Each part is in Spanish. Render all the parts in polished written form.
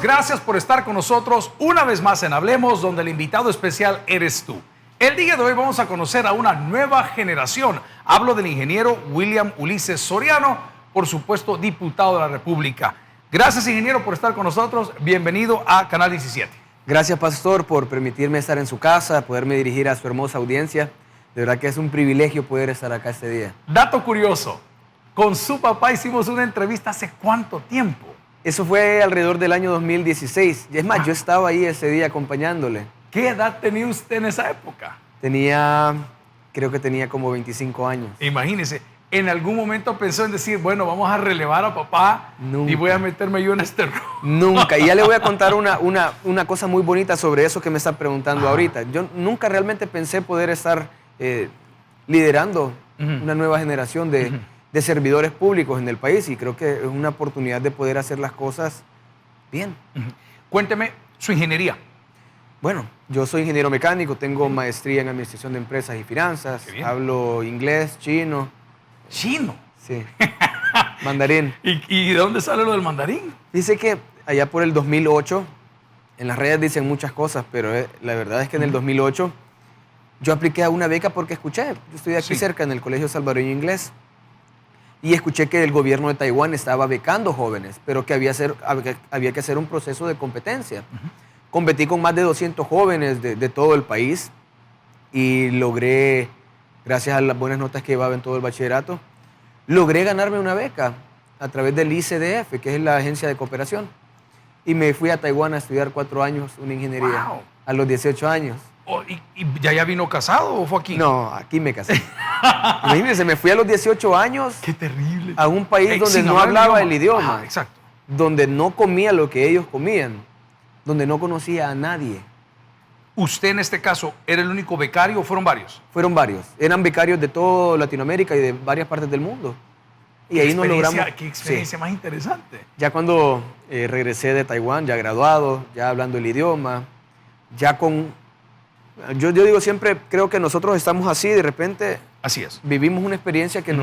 Gracias por estar con nosotros una vez más en Hablemos, donde el invitado especial eres tú. El día de hoy vamos a conocer a una nueva generación. Hablo del ingeniero William Ulises Soriano, por supuesto, diputado de la República. Gracias, ingeniero, por estar con nosotros. Bienvenido a Canal 17. Gracias, pastor, por permitirme estar en su casa, poderme dirigir a su hermosa audiencia. De verdad que es un privilegio poder estar acá este día. Dato curioso, con su papá hicimos una entrevista hace ¿cuánto tiempo? Eso fue alrededor del año 2016. Y es más, yo estaba ahí ese día acompañándole. ¿Qué edad tenía usted en esa época? Creo que tenía como 25 años. Imagínese, ¿en algún momento pensó en decir, bueno, vamos a relevar a papá Nunca. y voy a meterme yo en este rol? Nunca. Y ya le voy a contar una cosa muy bonita sobre eso que me está preguntando ahorita. Yo nunca realmente pensé poder estar liderando una nueva generación de servidores públicos en el país, y creo que es una oportunidad de poder hacer las cosas bien. Cuénteme su ingeniería. Bueno, yo soy ingeniero mecánico, tengo maestría en administración de empresas y finanzas, hablo inglés, chino. ¿Chino? Sí, mandarín. ¿Y de dónde sale lo del mandarín? Dice que allá por el 2008, en las redes dicen muchas cosas, pero la verdad es que en el 2008 yo apliqué a una beca porque escuché, yo estoy aquí cerca en el Colegio Salvadoreño Inglés, y escuché que el gobierno de Taiwán estaba becando jóvenes, pero que había que hacer un proceso de competencia. Competí con más de 200 jóvenes de todo el país y logré, gracias a las buenas notas que llevaba en todo el bachillerato, logré ganarme una beca a través del ICDF, que es la agencia de cooperación. Y me fui a Taiwán a estudiar 4 años una ingeniería. Wow. A los 18 años. Oh, ¿y ya vino casado o fue aquí? No, aquí me casé. Imagínense, me fui a los 18 años. ¡Qué terrible! A un país donde sin no hablar hablaba el idioma. Ajá, exacto. Donde no comía lo que ellos comían. Donde no conocía a nadie. ¿Usted en este caso era el único becario o fueron varios? Fueron varios. Eran becarios de toda Latinoamérica y de varias partes del mundo. Y ahí nos logramos. ¡Qué experiencia más interesante! Ya cuando regresé de Taiwán, ya graduado, ya hablando el idioma, ya con... Yo digo siempre, creo que nosotros estamos así, de repente... Así es. Vivimos una experiencia que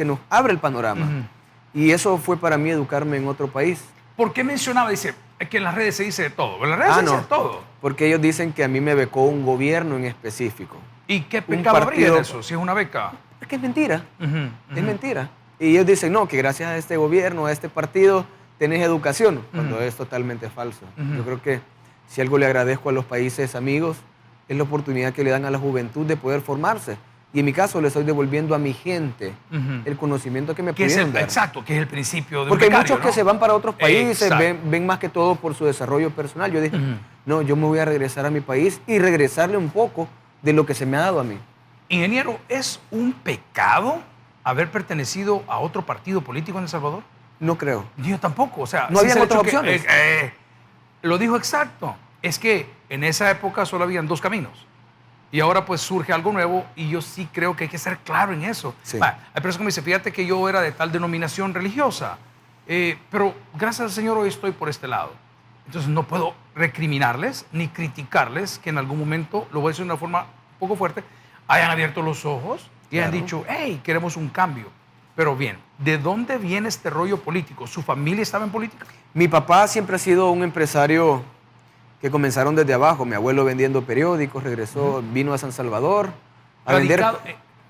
nos abre el panorama. Y eso fue para mí educarme en otro país. ¿Por qué mencionaba? Dice, es que en las redes se dice de todo. En las redes se dice de todo. Porque ellos dicen que a mí me becó un gobierno en específico. ¿Y qué pecado habría en eso, si es una beca? Es que es mentira. Es mentira. Y ellos dicen, no, que gracias a este gobierno, a este partido, tenés educación, cuando es totalmente falso. Yo creo que si algo le agradezco a los países amigos, es la oportunidad que le dan a la juventud de poder formarse. Y en mi caso le estoy devolviendo a mi gente el conocimiento que me pudieron dar. Exacto, que es el principio de Porque un becario, hay muchos que se van para otros países, ven más que todo por su desarrollo personal. Yo dije, no, yo me voy a regresar a mi país y regresarle un poco de lo que se me ha dado a mí. Ingeniero, ¿es un pecado haber pertenecido a otro partido político en El Salvador? No creo. Yo tampoco, o sea... No había otras opciones. Lo dijo exacto. Es que en esa época solo habían 2 caminos. Y ahora pues surge algo nuevo y yo sí creo que hay que ser claro en eso. Sí. Hay personas que me dicen, fíjate que yo era de tal denominación religiosa, pero gracias al Señor hoy estoy por este lado. Entonces no puedo recriminarles ni criticarles que en algún momento, lo voy a decir de una forma un poco fuerte, hayan abierto los ojos y hayan dicho, hey, queremos un cambio. Pero bien, ¿de dónde viene este rollo político? ¿Su familia estaba en política? Mi papá siempre ha sido un empresario que comenzaron desde abajo. Mi abuelo vendiendo periódicos, regresó, vino a San Salvador a vender.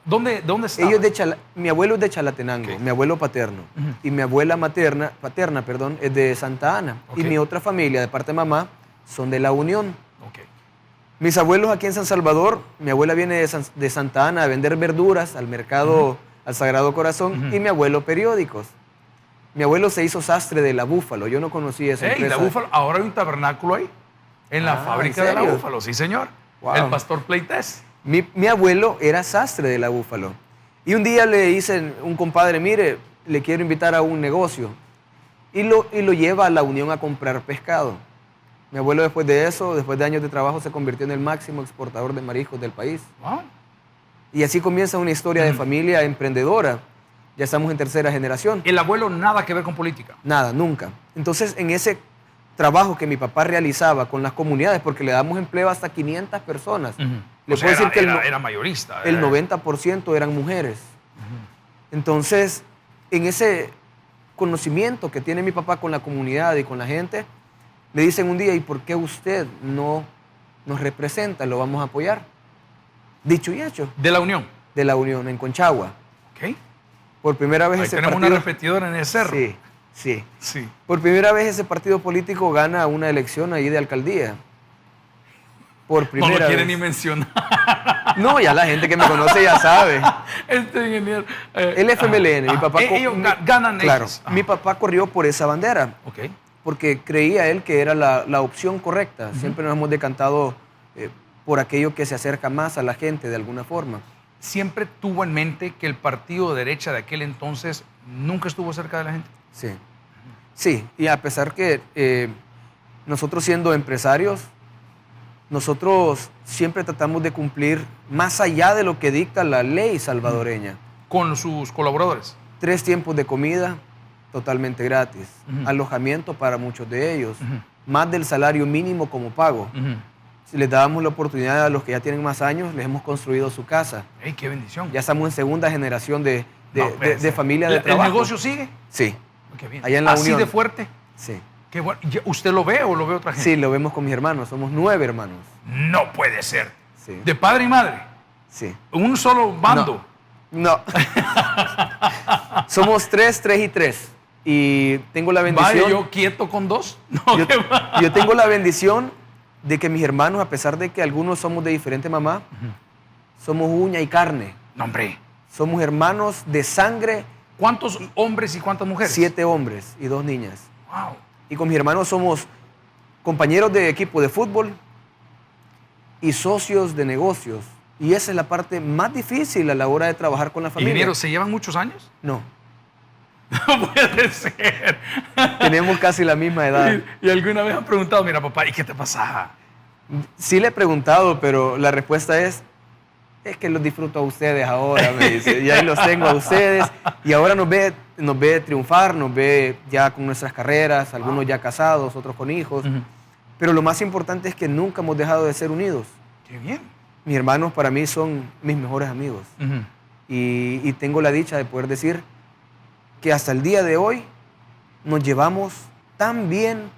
¿Dónde estaba? Mi abuelo es de Chalatenango, mi abuelo paterno. Y mi abuela paterna, es de Santa Ana. Y mi otra familia, de parte de mamá, son de La Unión. Mis abuelos aquí en San Salvador, mi abuela viene de Santa Ana a vender verduras al mercado, al Sagrado Corazón, y mi abuelo periódicos. Mi abuelo se hizo sastre de La Búfalo, yo no conocía esa empresa. La Búfalo, ahora hay un tabernáculo ahí, en la fábrica de La Búfalo, sí señor. Wow. El pastor Pleites. Mi abuelo era sastre de La Búfalo. Y un día le dicen, un compadre, mire, le quiero invitar a un negocio. Y lo lleva a La Unión a comprar pescado. Mi abuelo después de eso, después de años de trabajo, se convirtió en el máximo exportador de mariscos del país. Wow. Y así comienza una historia de familia emprendedora. Ya estamos en 3ª generación. ¿El abuelo nada que ver con política? Nada, nunca. Entonces, en ese trabajo que mi papá realizaba con las comunidades, porque le damos empleo hasta 500 personas. Le puedo decir que era mayorista. El 90% eran mujeres. Entonces, en ese conocimiento que tiene mi papá con la comunidad y con la gente, Me dicen un día, ¿y por qué usted no nos representa? Lo vamos a apoyar. Dicho y hecho. De la Unión. De la Unión, en Conchagua. Ok. Por primera vez Ahí ese tenemos partido... una repetidora en el cerro. Sí, sí. Sí. Por primera vez ese partido político gana una elección ahí de alcaldía. Por primera No lo quiere vez. ni mencionar. No, ya la gente que me conoce ya sabe. Este ingeniero. El FMLN, mi papá... Ellos ganan Claro, ellos. mi papá corrió por esa bandera. Ok. Porque creía él que era la opción correcta. Siempre nos hemos decantado por aquello que se acerca más a la gente de alguna forma. Siempre tuvo en mente que el partido de derecha de aquel entonces nunca estuvo cerca de la gente. Sí. Sí, y a pesar que nosotros siendo empresarios, nosotros siempre tratamos de cumplir más allá de lo que dicta la ley salvadoreña. Con sus colaboradores. 3 tiempos de comida totalmente gratis. Alojamiento para muchos de ellos. Más del salario mínimo como pago. Si les dábamos la oportunidad a los que ya tienen más años, les hemos construido su casa. ¡Ey, qué bendición! Ya estamos en segunda generación de No, familia de trabajo. ¿El negocio sigue? Sí. Qué bien. Allá en la ¿Así Unión. de fuerte? Sí. Qué bueno. ¿Usted lo ve o lo ve otra gente? Sí, lo vemos con mis hermanos. Somos 9 hermanos. No puede ser. Sí. ¿De padre y madre? Sí. ¿Un solo bando? No. Somos 3 y 3. Y tengo la bendición... ¿Vaya yo quieto con 2? No, yo tengo la bendición de que mis hermanos, a pesar de que algunos somos de diferente mamá, somos uña y carne. No, hombre. Somos hermanos de sangre. ¿Cuántos hombres y cuántas mujeres? 7 hombres y 2 niñas. Wow. Y con mis hermanos somos compañeros de equipo de fútbol y socios de negocios. Y esa es la parte más difícil a la hora de trabajar con la familia. ¿Ingeniero, se llevan muchos años? No. No puede ser. Tenemos casi la misma edad. Y alguna vez han preguntado, mira, papá, ¿y qué te pasa? Sí le he preguntado, pero la respuesta es que los disfruto a ustedes ahora, me dice. Y ahí los tengo a ustedes. Y ahora nos ve triunfar, nos ve ya con nuestras carreras, algunos ya casados, otros con hijos. Pero lo más importante es que nunca hemos dejado de ser unidos. Qué bien. Mis hermanos para mí son mis mejores amigos. Y tengo la dicha de poder decir que hasta el día de hoy nos llevamos tan bien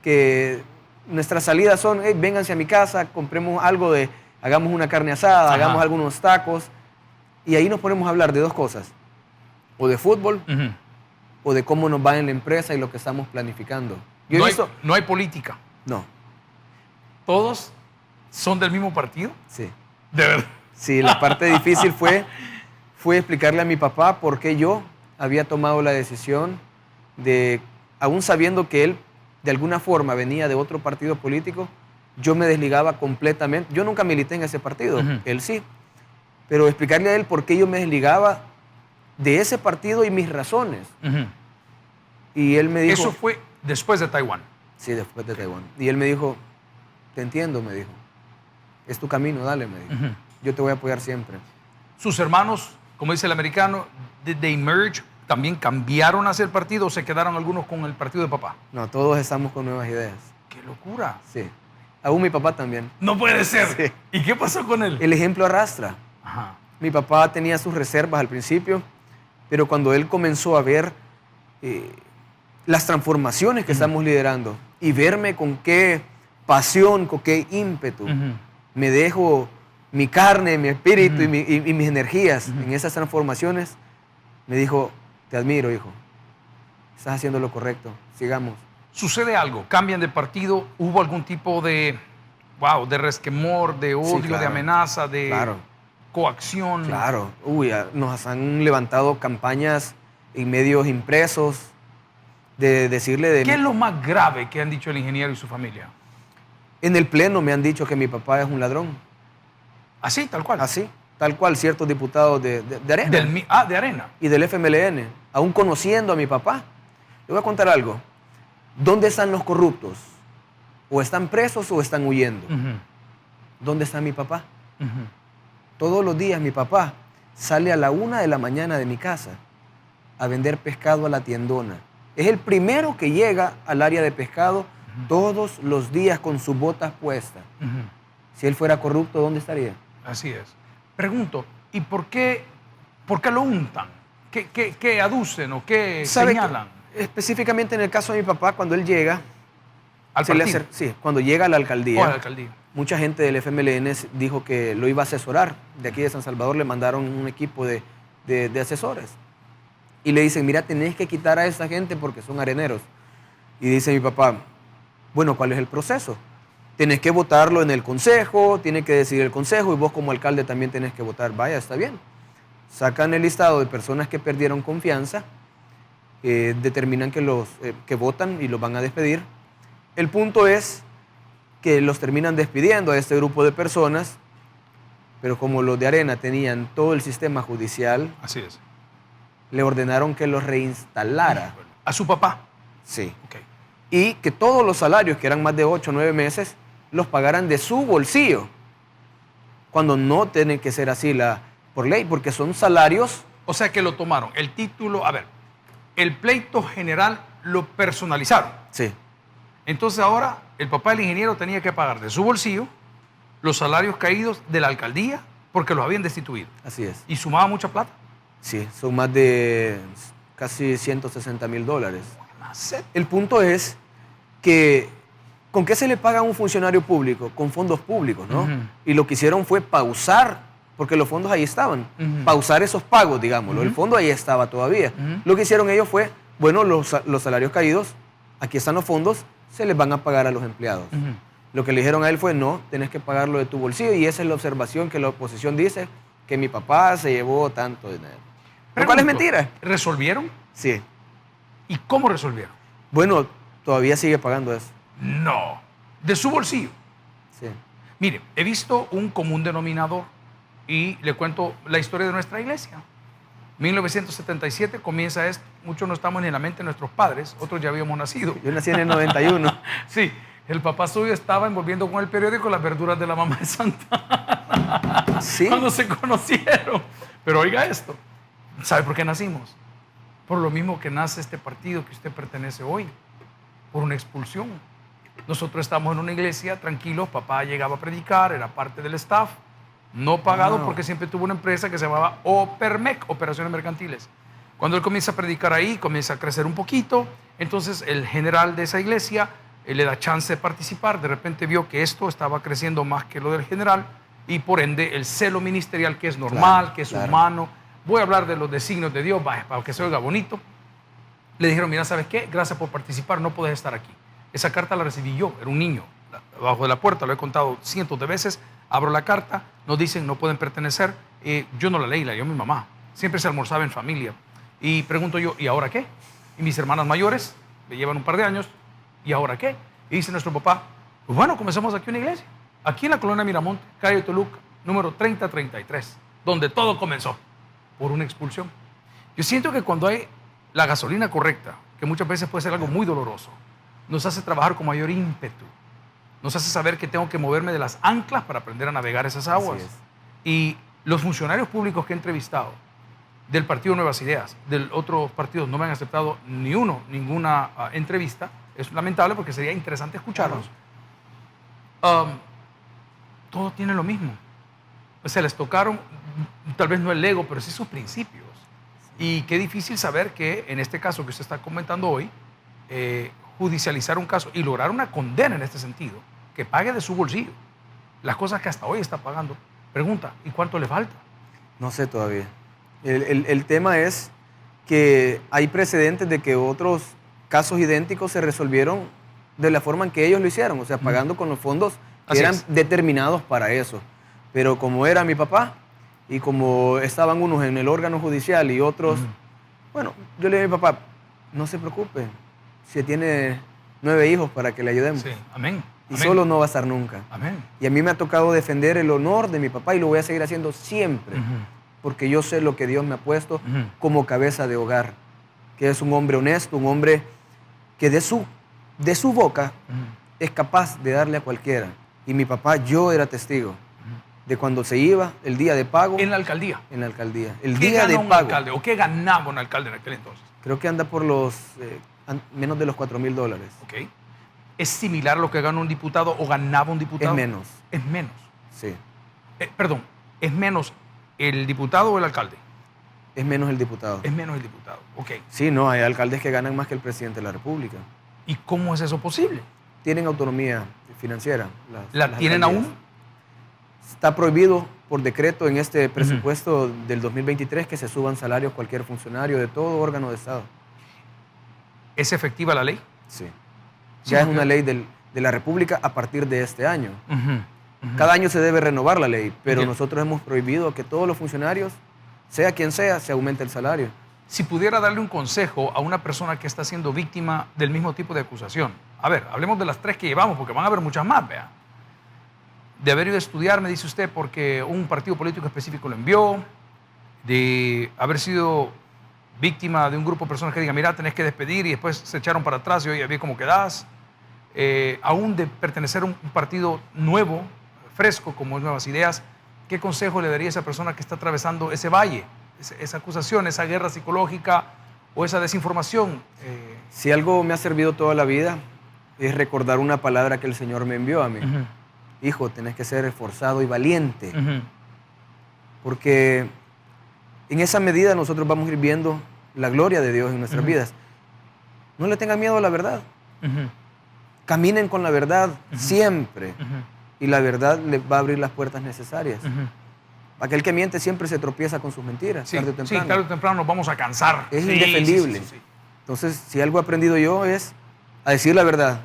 que nuestras salidas son, hey, vénganse a mi casa, compremos algo hagamos una carne asada, hagamos algunos tacos, y ahí nos ponemos a hablar de 2 cosas, o de fútbol, o de cómo nos va en la empresa y lo que estamos planificando. No hay política. No. ¿Todos son del mismo partido? Sí. De verdad. Sí, la parte difícil fue explicarle a mi papá por qué yo había tomado la decisión de, aún sabiendo que él de alguna forma venía de otro partido político, yo me desligaba completamente. Yo nunca milité en ese partido, él sí. Pero explicarle a él por qué yo me desligaba de ese partido y mis razones. Y él me dijo... Eso fue después de Taiwán. Sí, después de Taiwán. Y él me dijo, te entiendo, me dijo. Es tu camino, dale, me dijo. Yo te voy a apoyar siempre. Sus hermanos, como dice el americano, did they merge? ¿También cambiaron hacia el partido o se quedaron algunos con el partido de papá? No, todos estamos con nuevas ideas. ¡Qué locura! Sí. Aún mi papá también. No puede ser. Sí. ¿Y qué pasó con él? El ejemplo arrastra. Ajá. Mi papá tenía sus reservas al principio, pero cuando él comenzó a ver las transformaciones que estamos liderando y verme con qué pasión, con qué ímpetu me dejo mi carne, mi espíritu y mis energías en esas transformaciones, me dijo, te admiro, hijo. Estás haciendo lo correcto. Sigamos. Sucede algo, cambian de partido, hubo algún tipo de, de resquemor, de odio, Sí, claro. de amenaza, de Claro. coacción. Claro. Uy, nos han levantado campañas en medios impresos de decirle... ¿Qué es lo más grave que han dicho el ingeniero y su familia? En el pleno me han dicho que mi papá es un ladrón. Así, tal cual. Así, tal cual ciertos diputados de Arena. De Arena. Y del FMLN, aún conociendo a mi papá. Le voy a contar algo. ¿Dónde están los corruptos? ¿O están presos o están huyendo? ¿Dónde está mi papá? Todos los días mi papá sale a la 1 de la mañana de mi casa a vender pescado a la tiendona. Es el primero que llega al área de pescado todos los días con sus botas puestas. Si él fuera corrupto, ¿dónde estaría? Así es. Pregunto, ¿y por qué lo untan? ¿Qué aducen o qué ¿Sabe señalan? Específicamente en el caso de mi papá, cuando él llega... al partido. Sí, cuando llega a la alcaldía. O a la alcaldía. Mucha gente del FMLN dijo que lo iba a asesorar. De aquí de San Salvador le mandaron un equipo de asesores. Y le dicen, mira, tenés que quitar a esa gente porque son areneros. Y dice mi papá, bueno, ¿cuál es el proceso? Tenés que votarlo en el consejo, tiene que decidir el consejo y vos como alcalde también tenés que votar. Vaya, está bien. Sacan el listado de personas que perdieron confianza, determinan que votan y los van a despedir. El punto es que los terminan despidiendo a este grupo de personas, pero como los de Arena tenían todo el sistema judicial, así es, le ordenaron que los reinstalara. ¿A su papá? Sí. Okay. Y que todos los salarios, que eran más de 8 o 9 meses, los pagaran de su bolsillo, cuando no tiene que ser así por ley, porque son salarios. O sea que lo tomaron, el título, a ver, el pleito general lo personalizaron. Sí. Entonces ahora el papá del ingeniero tenía que pagar de su bolsillo los salarios caídos de la alcaldía porque los habían destituido. Así es. ¿Y sumaba mucha plata? Sí, son más de casi $160,000. El punto es que, ¿con qué se le paga a un funcionario público? Con fondos públicos, ¿no? Y lo que hicieron fue pausar, porque los fondos ahí estaban, pausar esos pagos, digámoslo. El fondo ahí estaba todavía. Lo que hicieron ellos fue, bueno, los salarios caídos, aquí están los fondos, se les van a pagar a los empleados. Lo que le dijeron a él fue, no, tenés que pagarlo de tu bolsillo, y esa es la observación que la oposición dice, que mi papá se llevó tanto dinero. Lo cual es mentira. ¿Resolvieron? Sí. ¿Y cómo resolvieron? Bueno, todavía sigue pagando eso. No, de su bolsillo. Sí. Mire, he visto un común denominador y le cuento la historia de nuestra iglesia. 1977 comienza esto. Muchos no estamos ni en la mente de nuestros padres, otros ya habíamos nacido. Yo nací en el 91. Sí, el papá suyo estaba envolviendo con el periódico las verduras de la mamá de Santa. Sí. Cuando se conocieron. Pero oiga esto, ¿sabe por qué nacimos? Por lo mismo que nace este partido que usted pertenece hoy, por una expulsión. Nosotros estamos en una iglesia tranquilos, papá llegaba a predicar, era parte del staff, no pagado porque siempre tuvo una empresa que se llamaba Opermec, Operaciones Mercantiles. Cuando él comienza a predicar ahí, comienza a crecer un poquito, entonces el general de esa iglesia le da chance de participar, de repente vio que esto estaba creciendo más que lo del general y por ende el celo ministerial, que es normal, claro, que es humano. Voy a hablar de los designios de Dios, para que se oiga bonito. Le dijeron, mira, ¿sabes qué? Gracias por participar, no puedes estar aquí. Esa carta la recibí yo, era un niño, abajo de la puerta, lo he contado cientos de veces. Abro la carta, nos dicen no pueden pertenecer. Yo no la leí, la leyó mi mamá. Siempre se almorzaba en familia. Y pregunto yo, ¿y ahora qué? Y mis hermanas mayores, me llevan un par de años, ¿y ahora qué? Y dice nuestro papá, pues bueno, comenzamos aquí una iglesia. Aquí en la colonia Miramonte, calle Toluca, número 3033, donde todo comenzó por una expulsión. Yo siento que cuando hay la gasolina correcta, que muchas veces puede ser algo muy doloroso, nos hace trabajar con mayor ímpetu. Nos hace saber que tengo que moverme de las anclas para aprender a navegar esas aguas. Y los funcionarios públicos que he entrevistado, del Partido Nuevas Ideas, del otros partidos, no me han aceptado ninguna entrevista. Es lamentable porque sería interesante escucharlos. Todos tienen lo mismo. Se les tocaron, tal vez no el ego, pero sí sus principios. Y qué difícil saber que en este caso que usted está comentando hoy, judicializar un caso y lograr una condena en este sentido, que pague de su bolsillo las cosas que hasta hoy está pagando. Pregunta, ¿y cuánto le falta? No sé todavía. El tema es que hay precedentes de que otros casos idénticos se resolvieron de la forma en que ellos lo hicieron, o sea, pagando con los fondos que eran determinados para eso. Pero como era mi papá y como estaban unos en el órgano judicial y otros, bueno, yo le dije a mi papá, no se preocupe, si tiene 9 hijos para que le ayudemos. Sí, amén. Y solo no va a estar nunca. Amén. Y a mí me ha tocado defender el honor de mi papá y lo voy a seguir haciendo siempre, porque yo sé lo que Dios me ha puesto como cabeza de hogar, que es un hombre honesto, un hombre que de su boca es capaz de darle a cualquiera. Y mi papá, yo era testigo de cuando se iba el día de pago. ¿En la alcaldía? En la alcaldía. El ¿Qué día ganó de un pago. alcalde o qué ganaba un alcalde en aquel entonces? Creo que anda por los menos de los $4,000. Ok. ¿Es similar a lo que gana un diputado o ganaba un diputado? Es menos. Es menos. Sí. Perdón, ¿es menos el diputado o el alcalde? Es menos el diputado. Es menos el diputado, ok. Sí, no, hay alcaldes que ganan más que el presidente de la República. ¿Y cómo es eso posible? tienen autonomía financiera. ¿La tienen alcaldías. aún? Está prohibido por decreto en este presupuesto del 2023 que se suban salarios cualquier funcionario de todo órgano de Estado. ¿Es efectiva la ley? Sí. Sí, Ya es porque- una ley de la República a partir de este año. Ujú. Cada año se debe renovar la ley, pero Entiendo. nosotros hemos prohibido que todos los funcionarios, sea quien sea, se aumente el salario. Si pudiera darle un consejo a una persona que está siendo víctima del mismo tipo de acusación. A ver, hablemos de las 3 que llevamos, porque van a haber muchas más, vea. De haber ido a estudiar, me dice usted, porque un partido político específico lo envió. De haber sido víctima de un grupo de personas que digan, mira, tenés que despedir, y después se echaron para atrás y oye, vi cómo quedás. Aún de pertenecer a un partido nuevo, fresco, como Nuevas Ideas, ¿qué consejo le daría a esa persona que está atravesando ese valle, esa acusación, esa guerra psicológica o esa desinformación? Si algo me ha servido toda la vida es recordar una palabra que el Señor me envió a mí. Ujú, Hijo, tenés que ser esforzado y valiente, ujú, porque en esa medida nosotros vamos a ir viendo la gloria de Dios en nuestras vidas. No le tengan miedo a la verdad. ujú, Caminen con la verdad siempre. ujú, Y la verdad les va a abrir las puertas necesarias. ujú. Aquel que miente siempre se tropieza con sus mentiras, Sí, tarde o sí, temprano. tarde o temprano nos vamos a cansar. Es Sí, indefendible. sí, sí, sí. Entonces, si algo he aprendido yo es a decir la verdad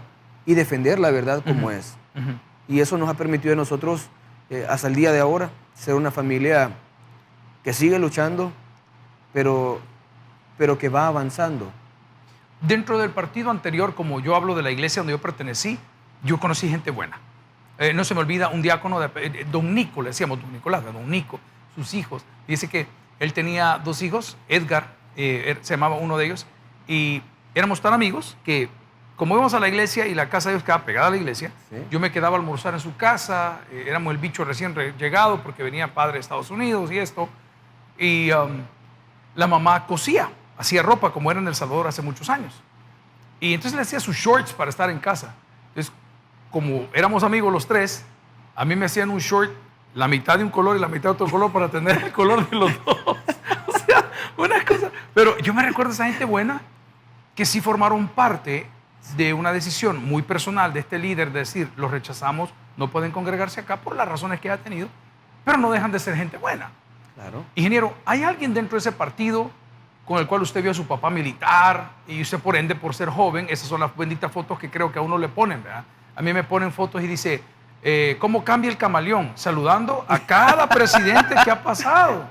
y defender la verdad como es. Ujú. Y eso nos ha permitido a nosotros, hasta el día de ahora, ser una familia que sigue luchando, pero que va avanzando. Dentro del partido anterior, como yo hablo de la iglesia donde yo pertenecí, yo conocí gente buena. No se me olvida un diácono, don Nico, le decíamos don Nicolás, don Nico, sus hijos. Dice que él tenía 2 hijos, Edgar, se llamaba uno de ellos, y éramos tan amigos que como íbamos a la iglesia y la casa de ellos quedaba pegada a la iglesia, Sí. yo me quedaba a almorzar en su casa, éramos el bicho recién llegado porque venía padre de Estados Unidos y esto, y la mamá cosía, hacía ropa como era en El Salvador hace muchos años. Y entonces le hacía sus shorts para estar en casa. Entonces, como éramos amigos los 3, a mí me hacían un short, la mitad de un color y la mitad de otro color para tener el color de los dos. O sea, una cosa. Pero yo me recuerdo a esa gente buena que sí formaron parte de una decisión muy personal de este líder de decir, los rechazamos, no pueden congregarse acá por las razones que ha tenido, pero no dejan de ser gente buena. Claro. Ingeniero, ¿hay alguien dentro de ese partido con el cual usted vio a su papá militar y usted por ende, por ser joven, esas son las benditas fotos que creo que a uno le ponen, ¿verdad? A mí me ponen fotos y dice, ¿cómo cambia el camaleón? Saludando a cada presidente que ha pasado.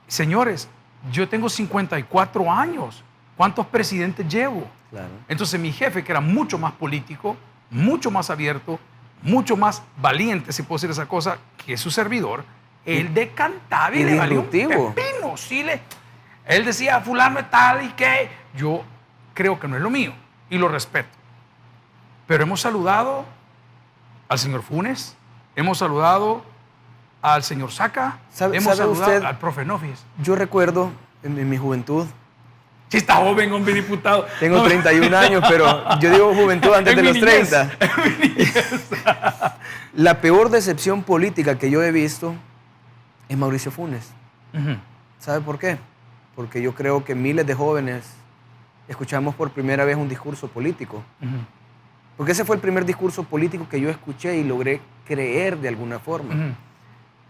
Señores, yo tengo 54 años. ¿Cuántos presidentes llevo? Claro. Entonces mi jefe, que era mucho más político, mucho más abierto, mucho más valiente, si puedo decir esa cosa, que su servidor, él decantaba y y le valió un disruptivo. pepino. Sí, él decía, fulano es tal y qué. Yo creo que no es lo mío y lo respeto. Pero hemos saludado al señor Funes, hemos saludado al señor Saca, ¿Sabe hemos saludado usted? al profe Nofis. Yo recuerdo en mi juventud, Sí, está joven, hombre diputado. tengo No, 31 años, pero yo digo juventud antes de en mi los niñez, 30. La peor decepción política que yo he visto es Mauricio Funes. Ujú, ¿Sabe por qué? Porque yo creo que miles de jóvenes escuchamos por primera vez un discurso político. ujú. Porque ese fue el primer discurso político que yo escuché y logré creer de alguna forma. Ujú.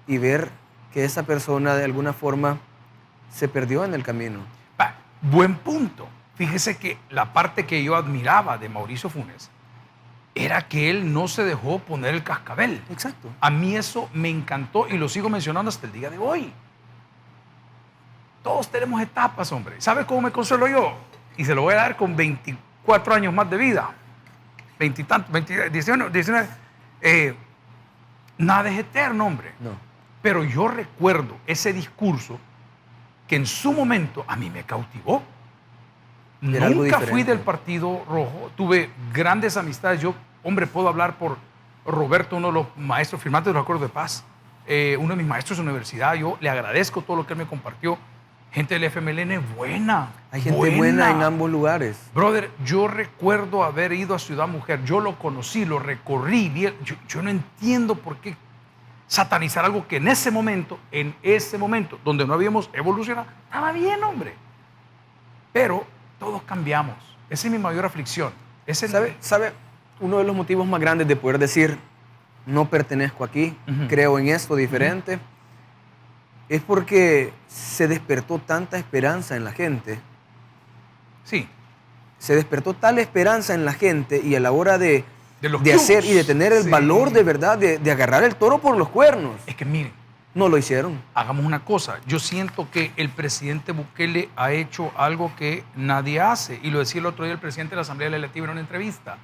Y ver que esa persona de alguna forma se perdió en el camino. Va, buen punto. Fíjese que la parte que yo admiraba de Mauricio Funes era que él no se dejó poner el cascabel. Exacto. A mí eso me encantó y lo sigo mencionando hasta el día de hoy. Todos tenemos etapas, hombre. ¿Sabe cómo me consuelo yo? Y se lo voy a dar con 24 años más de vida. 20 y tantos, 19. Nada es eterno, hombre. No. Pero yo recuerdo ese discurso que en su momento a mí me cautivó. Era algo Nunca fui diferente. del Partido Rojo, tuve grandes amistades. Yo, hombre, puedo hablar por Roberto, uno de los maestros firmantes de los acuerdos de paz, uno de mis maestros de universidad. Yo le agradezco todo lo que él me compartió. Gente del FMLN buena. Hay gente buena en ambos lugares. Brother, yo recuerdo haber ido a Ciudad Mujer, yo lo conocí, lo recorrí, yo no entiendo por qué satanizar algo que en ese momento, donde no habíamos evolucionado, estaba bien, hombre. Pero todos cambiamos. Esa es mi mayor aflicción. ¿Sabe? uno de los motivos más grandes de poder decir, no pertenezco aquí, creo en esto diferente, es porque se despertó tanta esperanza en la gente. Sí. Se despertó tal esperanza en la gente y a la hora de los hacer cubos. y de tener el Sí. valor de verdad, de agarrar el toro por los cuernos. Es que miren, No lo hicieron. hagamos una cosa. Yo siento que el presidente Bukele ha hecho algo que nadie hace. Y lo decía el otro día el presidente de la Asamblea Legislativa en una entrevista.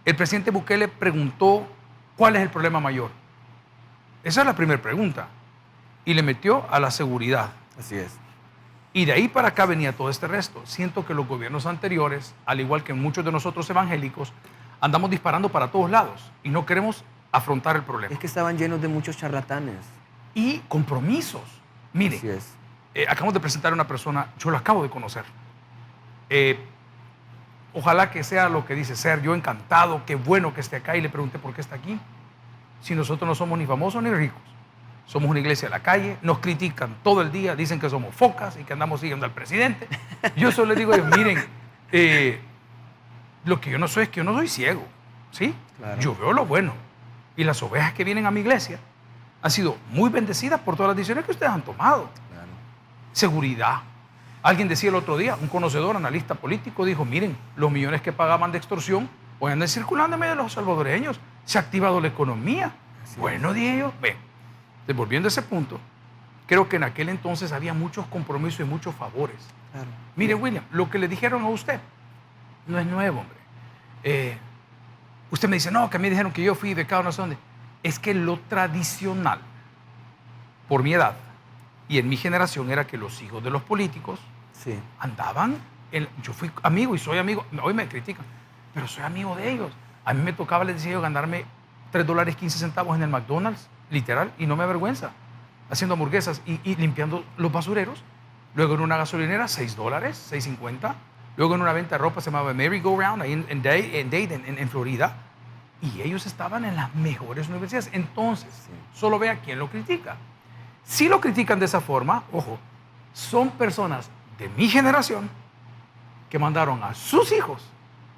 El presidente Bukele preguntó cuál es el problema mayor. Esa es la primera pregunta. Y le metió a la seguridad. Así es. Y de ahí para acá venía todo este resto. Siento que los gobiernos anteriores, al igual que muchos de nosotros evangélicos, andamos disparando para todos lados y no queremos afrontar el problema. Es que estaban llenos de muchos charlatanes. Y compromisos. Mire, Así es. acabamos de presentar a una persona, yo la acabo de conocer. Ojalá que sea lo que dice ser. Yo encantado, qué bueno que esté acá, y le pregunté por qué está aquí. Si nosotros no somos ni famosos ni ricos. Somos una iglesia de la calle, nos critican todo el día, dicen que somos focas y que andamos siguiendo al presidente. Yo solo les digo, miren, lo que yo no soy es que yo no soy ciego, ¿sí? Claro. Yo veo lo bueno. Y las ovejas que vienen a mi iglesia han sido muy bendecidas por todas las decisiones que ustedes han tomado. Claro. Seguridad. Alguien decía el otro día, un conocedor, analista político, dijo, miren, los millones que pagaban de extorsión hoy andan circulando en medio de los salvadoreños. Se ha activado la economía. Bueno, dije yo, ven. Volviendo a ese punto, creo que en aquel entonces había muchos compromisos y muchos favores. Claro. Mire, William, lo que le dijeron a usted no es nuevo, hombre. Usted me dice, no, que a mí dijeron que yo fui becado, no sé dónde. Es que lo tradicional, por mi edad y en mi generación, era que los hijos de los políticos Sí. andaban. Yo fui amigo y soy amigo. Hoy me critican, pero soy amigo de ellos. A mí me tocaba, les decía yo, ganarme $3.15 en el McDonald's, literal, y no me avergüenza, haciendo hamburguesas y limpiando los basureros. Luego en una gasolinera, $6, $6.50. Luego en una venta de ropa se llamaba Merry Go Round, ahí en Dayton, en Florida. Y ellos estaban en las mejores universidades. Entonces, solo vea quién lo critica. Si lo critican de esa forma, ojo, son personas de mi generación que mandaron a sus hijos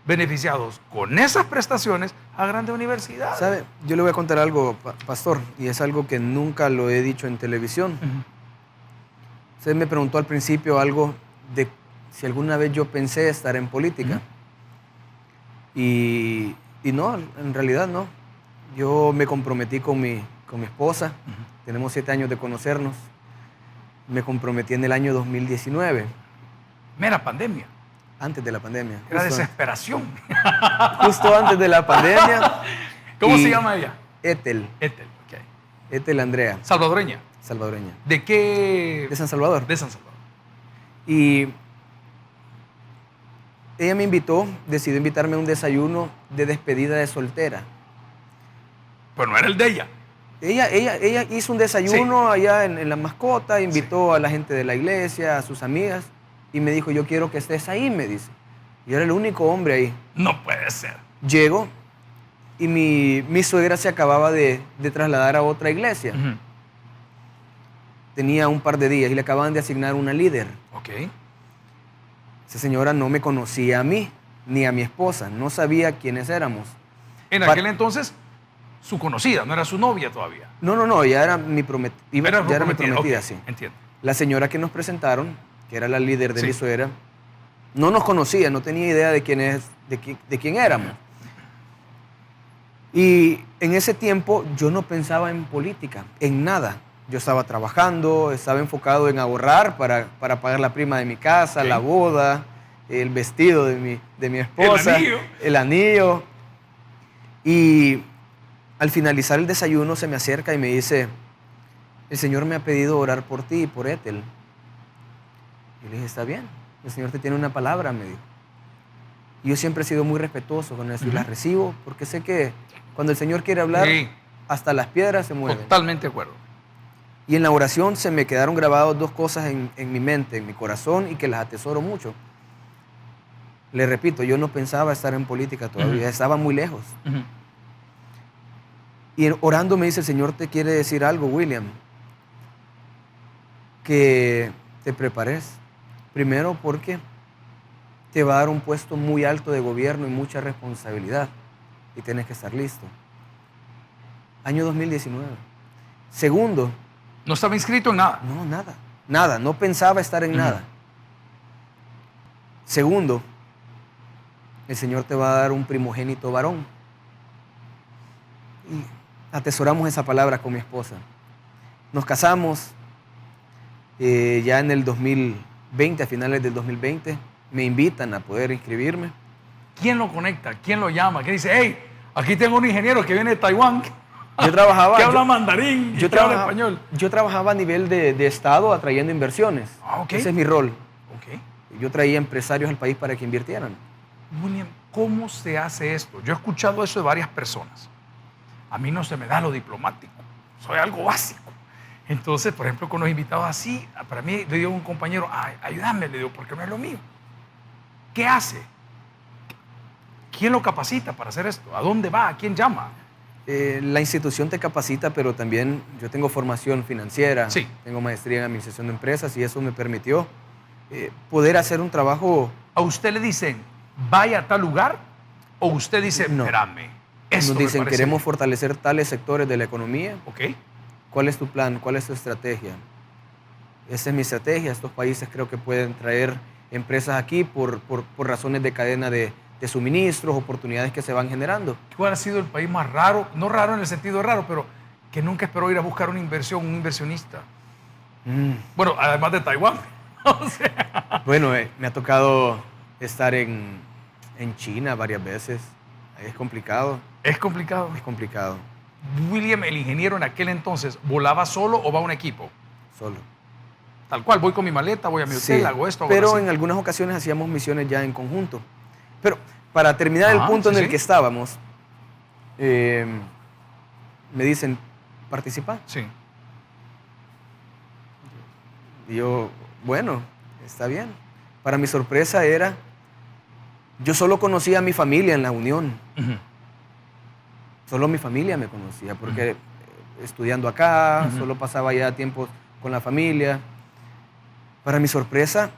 beneficiados con esas prestaciones a grandes universidades. ¿Sabe? Yo le voy a contar algo, pastor, y es algo que nunca lo he dicho en televisión. Usted me preguntó al principio algo de si alguna vez yo pensé estar en política. Y no, en realidad no. Yo me comprometí con mi esposa. Tenemos 7 años de conocernos. Me comprometí en el año 2019. Mera pandemia. Antes de la pandemia. Era desesperación. Justo antes de la pandemia. ¿Cómo Y se llama ella? Ethel. Ethel, ok. Ethel Andrea, Salvadoreña. salvadoreña. ¿De qué? De San Salvador. De San Salvador. Y ella me invitó, decidió invitarme a un desayuno de despedida de soltera. Pero no era el de ella. Ella hizo un desayuno allá en La Mascota, invitó a la gente de la iglesia, a sus amigas, y me dijo, yo quiero que estés ahí, me dice. Yo era el único hombre ahí. No puede ser. Llego y mi suegra se acababa de trasladar a otra iglesia. Tenía un par de días y le acababan de asignar una líder. Ok. Esa señora no me conocía a mí, ni a mi esposa, no sabía quiénes éramos. En aquel entonces, su conocida, no era su novia todavía. No, ya era mi prometida. Ya era mi prometida, ok, sí. Entiendo. La señora que nos presentaron, que era la líder de mi suegra, no nos conocía, no tenía idea de quién éramos. Y en ese tiempo yo no pensaba en política, en nada. Yo estaba trabajando, estaba enfocado en ahorrar para pagar la prima de mi casa, la boda, el vestido de mi esposa, el anillo. Y al finalizar el desayuno se me acerca y me dice, el Señor me ha pedido orar por ti y por Ethel. Y le dije, está bien, el Señor te tiene una palabra, me dijo. Y yo siempre he sido muy respetuoso con eso y la recibo porque sé que cuando el Señor quiere hablar, hasta las piedras se mueven. Totalmente de acuerdo. Y en la oración se me quedaron grabadas 2 cosas en mi mente, en mi corazón, y que las atesoro mucho. Le repito, yo no pensaba estar en política todavía, estaba muy lejos. Y orando me dice, el Señor te quiere decir algo, William, que te prepares. Primero porque te va a dar un puesto muy alto de gobierno y mucha responsabilidad. y tienes que estar listo. Año 2019. Segundo, No estaba inscrito en nada. no, nada, nada, no pensaba estar en nada. Segundo, el Señor te va a dar un primogénito varón. Y atesoramos esa palabra con mi esposa. Nos casamos ya en el 2020, a finales del 2020, me invitan a poder inscribirme. ¿Quién lo conecta? ¿Quién lo llama? ¿Quién dice, hey, aquí tengo un ingeniero que viene de Taiwán? Yo trabajaba, que habla mandarín y que habla español. Yo trabajaba a nivel de Estado atrayendo inversiones. Ok. Ese es mi rol. Ok. Yo traía empresarios al país para que invirtieran. William, ¿cómo se hace esto? Yo he escuchado eso de varias personas. A mí no se me da lo diplomático. Soy algo básico. Entonces, por ejemplo, con los invitados así, para mí, le digo a un compañero, ay, ayúdame, le digo, porque no es lo mío. ¿Qué hace? ¿Quién lo capacita para hacer esto? ¿A dónde va? ¿A quién llama? La institución te capacita, pero también yo tengo formación financiera, Sí. tengo maestría en administración de empresas y eso me permitió poder hacer un trabajo. ¿A usted le dicen, vaya a tal lugar? ¿O usted dice, No. espérame, esto Nos me dicen, parece queremos bien"? fortalecer tales sectores de la economía. Ok. ¿Cuál es tu plan? ¿Cuál es tu estrategia? Esa es mi estrategia. Estos países creo que pueden traer empresas aquí por razones de cadena de suministros, oportunidades que se van generando. ¿Cuál ha sido el país más raro? No raro en el sentido de raro, pero que nunca esperó ir a buscar una inversión, un inversionista. Bueno, además de Taiwán. O sea, Bueno, me ha tocado estar en China varias veces. Es complicado, es complicado. es complicado, William, el ingeniero en aquel entonces, ¿volaba solo o va a un equipo? solo. Tal cual, voy con mi maleta, voy a mi hotel, Sí, hago esto, hago pero así. en algunas ocasiones hacíamos misiones ya en conjunto. Pero para terminar el Ah, punto sí, en el sí. que estábamos, me dicen, participa. Sí. Y yo, bueno, está bien. Para mi sorpresa yo solo conocía a mi familia en la Unión. Ujú. Solo mi familia me conocía, porque estudiando acá, Ujú. solo pasaba ya tiempos con la familia. Para mi sorpresa,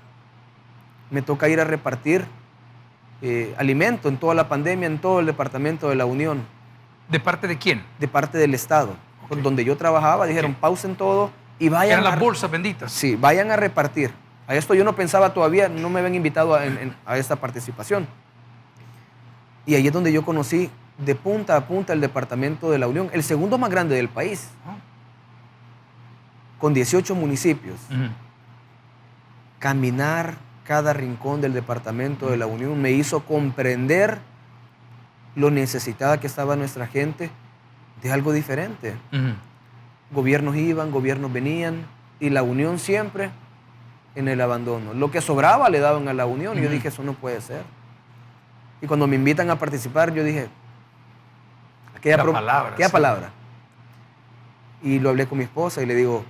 me toca ir a repartir alimento en toda la pandemia, en todo el departamento de la Unión, ¿De parte de quién? de parte del Estado. Ok. Donde yo trabajaba, dijeron, Ok. pausen todo y vayan Eran las bolsas benditas. Sí, vayan a repartir. A esto yo no pensaba todavía, no me habían invitado a esta participación. Y ahí es donde yo conocí de punta a punta el departamento de la Unión, el segundo más grande del país, Ah. con 18 municipios. Ujú. Caminar cada rincón del departamento de la Unión me hizo comprender lo necesitada que estaba nuestra gente de algo diferente. Ujú. Gobiernos iban, gobiernos venían, y la Unión siempre en el abandono. Lo que sobraba le daban a la Unión, y yo dije, eso no puede ser. Y cuando me invitan a participar, yo dije, aquella palabra, sí. palabra. Y lo hablé con mi esposa y le digo,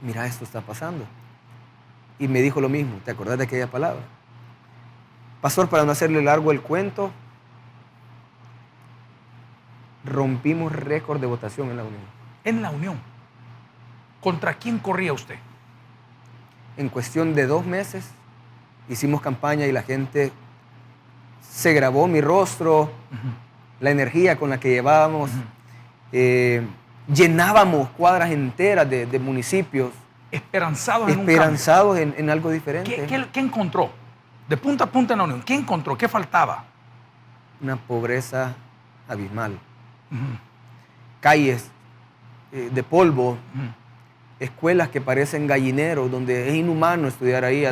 mira, esto está pasando. Y me dijo lo mismo, ¿te acordás de aquella palabra? Pastor, para no hacerle largo el cuento, rompimos récord de votación en la Unión. En la Unión. ¿Contra quién corría usted? En cuestión de 2 meses hicimos campaña y la gente se grabó mi rostro, la energía con la que llevábamos. Llenábamos cuadras enteras de municipios Esperanzados en un cambio. esperanzados en algo diferente. ¿Qué encontró? De punta a punta en la Unión. ¿Qué encontró? ¿Qué faltaba? Una pobreza abismal. Ujú. Calles de polvo, Ujú. escuelas que parecen gallineros, donde es inhumano estudiar ahí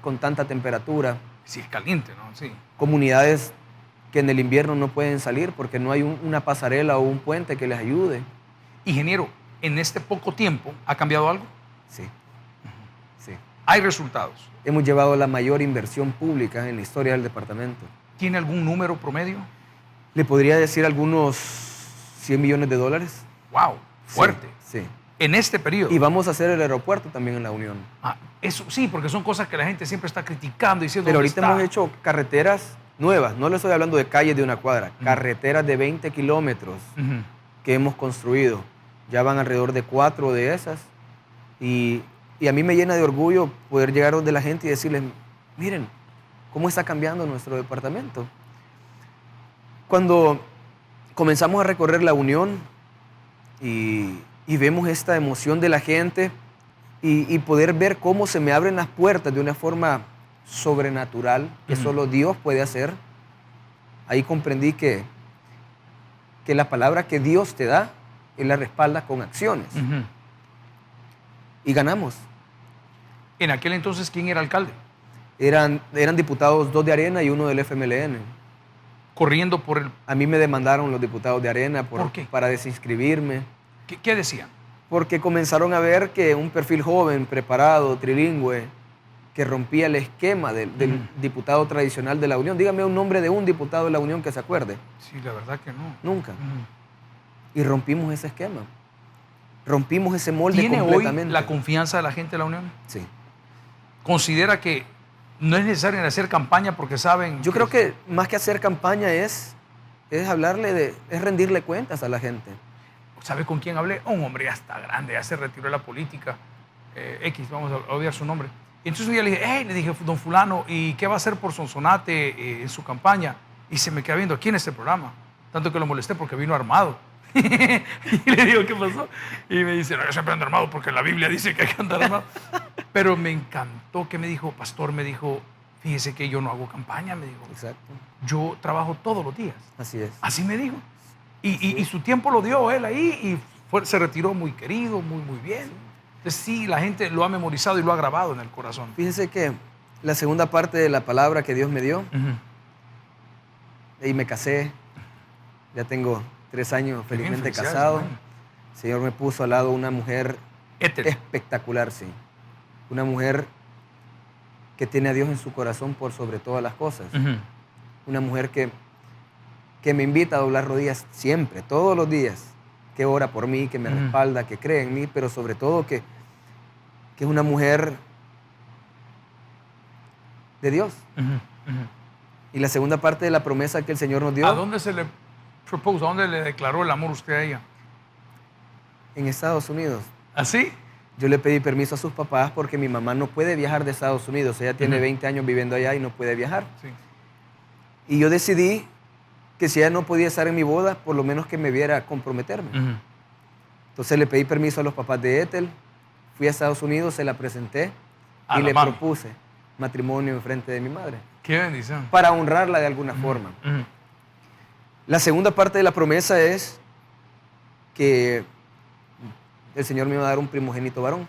con tanta temperatura. Sí, es caliente, ¿no? Sí. Comunidades que en el invierno no pueden salir porque no hay una pasarela o un puente que les ayude. Ingeniero, en este poco tiempo, ¿ha cambiado algo? Sí, sí. Hay resultados. Hemos llevado la mayor inversión pública en la historia del departamento. ¿Tiene algún número promedio? Le podría decir algunos $100 millones. ¡Wow! Fuerte. Sí, sí. En este periodo. Y vamos a hacer el aeropuerto también en la Unión. Ah, eso sí, porque son cosas que la gente siempre está criticando, diciendo. Pero ¿dónde ahorita está? hemos hecho carreteras nuevas. No le estoy hablando de calles de una cuadra. Carreteras de 20 kilómetros Ujú. que hemos construido. Ya van alrededor de 4 de esas. Y a mí me llena de orgullo poder llegar donde la gente y decirles, miren, cómo está cambiando nuestro departamento. Cuando comenzamos a recorrer la Unión y vemos esta emoción de la gente y poder ver cómo se me abren las puertas de una forma sobrenatural que solo Dios puede hacer. Ahí comprendí que la palabra que Dios te da, Él la respalda con acciones. Y ganamos. En aquel entonces, ¿quién era alcalde? Eran diputados 2 de Arena y 1 del FMLN. Corriendo por el... A mí me demandaron los diputados de Arena ¿Por qué? para desinscribirme. ¿Qué decían? Porque comenzaron a ver que un perfil joven, preparado, trilingüe, que rompía el esquema del diputado tradicional de la Unión. Dígame un nombre de un diputado de la Unión que se acuerde. Sí, la verdad que no. Nunca. Y rompimos ese esquema. Rompimos ese molde ¿Tiene completamente. hoy la confianza de la gente de la Unión? Sí. ¿Considera que no es necesario hacer campaña porque saben? Yo creo que más que hacer campaña es rendirle cuentas a la gente. ¿Sabe con quién hablé? Un hombre ya está grande, ya se retiró de la política. X, vamos a olvidar su nombre. Y entonces un día le dije, don fulano, ¿y qué va a hacer por Sonsonate en su campaña? Y se me queda viendo aquí en este programa. Tanto que lo molesté porque vino armado. Y le digo, ¿qué pasó? Y me dice, no, yo siempre ando armado porque la Biblia dice que hay que andar armado. Pero me encantó que me dijo, pastor, me dijo, fíjese que yo no hago campaña, me dijo. Exacto. Yo trabajo todos los días. Así es. Así me dijo. Y su tiempo lo dio él ahí y se retiró muy querido, muy bien. Entonces sí, la gente lo ha memorizado y lo ha grabado en el corazón. Fíjense que la segunda parte de la palabra que Dios me dio, y me casé, ya tengo 3 años felizmente casado. El Señor me puso al lado una mujer espectacular, sí. Una mujer que tiene a Dios en su corazón por sobre todas las cosas. Una mujer que me invita a doblar rodillas siempre, todos los días, que ora por mí, que me respalda, que cree en mí, pero sobre todo que es una mujer de Dios. Y la segunda parte de la promesa que el Señor nos dio. ¿A dónde se le propuso? ¿A dónde le declaró el amor usted a ella? En Estados Unidos. ¿Así? Yo le pedí permiso a sus papás porque mi mamá no puede viajar de Estados Unidos. Ella tiene 20 años viviendo allá y no puede viajar. Sí. Y yo decidí que si ella no podía estar en mi boda, por lo menos que me viera comprometerme. Entonces le pedí permiso a los papás de Ethel, fui a Estados Unidos, se la presenté y le propuse matrimonio en frente de mi madre. ¡Qué bendición! Para honrarla de alguna forma. La segunda parte de la promesa es que el Señor me iba a dar un primogénito varón.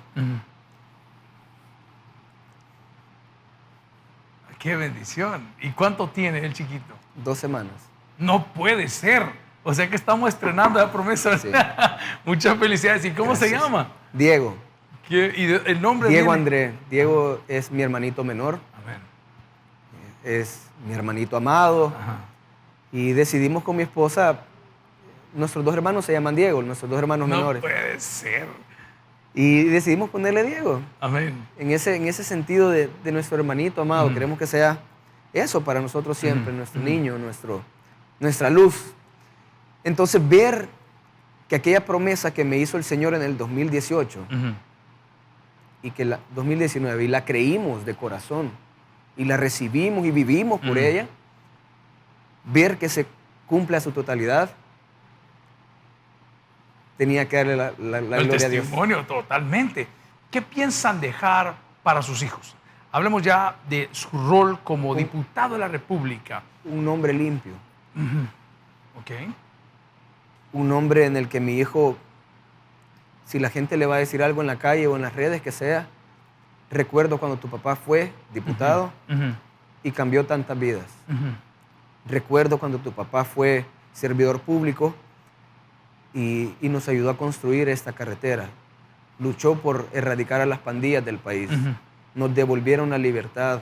¡Qué bendición! ¿Y cuánto tiene el chiquito? 2 semanas. No puede ser. O sea que estamos estrenando la promesa. Sí. Muchas felicidades. ¿Y cómo se llama? Diego. ¿Y el nombre? Diego André. Diego es mi hermanito menor. Amén. Es mi hermanito amado. Ajá. Y decidimos con mi esposa, nuestros 2 hermanos se llaman Diego, nuestros 2 hermanos menores. No puede ser. Y decidimos ponerle Diego. Amén. En ese sentido de nuestro hermanito amado. Queremos que sea eso para nosotros siempre, nuestro niño, nuestra luz. Entonces, ver que aquella promesa que me hizo el Señor en el 2018 y que la 2019 y la creímos de corazón y la recibimos y vivimos por ella, ver que se cumple a su totalidad, tenía que darle la gloria a Dios. El testimonio, totalmente. ¿Qué piensan dejar para sus hijos? Hablemos ya de su rol como diputado de la República. Un hombre limpio. Ok. Un hombre en el que mi hijo, si la gente le va a decir algo en la calle o en las redes, que sea, recuerdo cuando tu papá fue diputado y cambió tantas vidas. Recuerdo cuando tu papá fue servidor público y nos ayudó a construir esta carretera. Luchó por erradicar a las pandillas del país. Nos devolvieron la libertad.